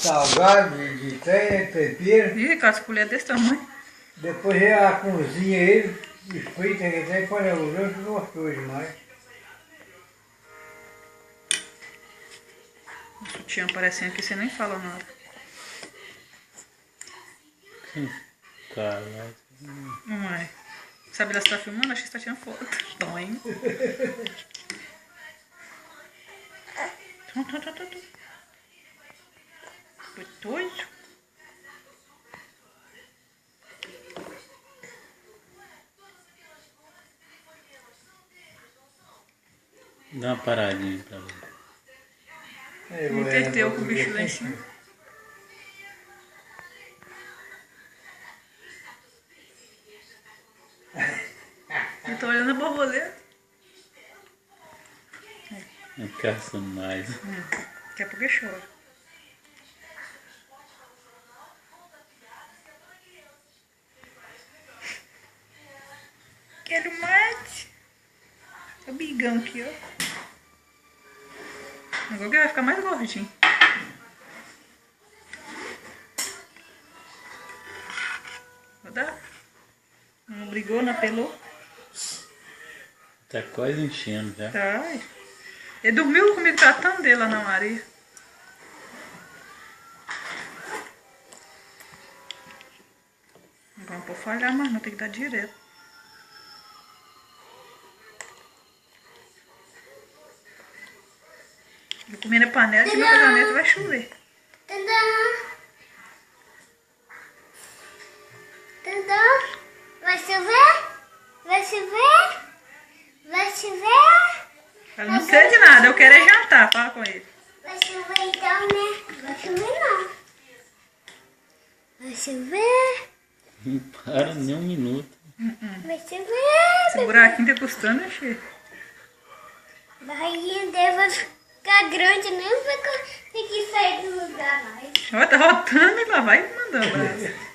salgado, de trem, tempero. Ih, com as colheres desse tamanho. Depois ela cozinha ele, frita, que tem, põe os outros gostoso demais. O sutiã aparecendo aqui, você nem fala nada. Caralho. Não é. Sabe, ela está filmando? Acho que está tirando foto. Então, hein? Foi doido. Dá uma paradinha pra mim. Entreteu com o bicho lá em cima. Eu tô olhando a borboleta. Não caça mais. Daqui a pouco eu choro. Quero mais. É o bigão aqui, ó. Agora que vai ficar mais gordinho. Vou dar. Não brigou, não apelou. Tá quase enchendo já. Tá. Ele dormiu comigo tratando dele lá na Maria. Agora não pode falhar mais, não. Tem que dar direto. Vou comer na panela que meu casamento vai chover. Vai chover? Vai chover? Vai chover? Ela não sei de nada, eu quero é jantar. Fala com ele. Vai chover então, né? Vai chover não. Vai chover? Não para nem um minuto. Vai chover. Esse buraquinho tá custando encher. A barriguinha dele vai ficar grande, nem vai conseguir sair do lugar mais. Ó, tá rotando e lá vai mandando o braço.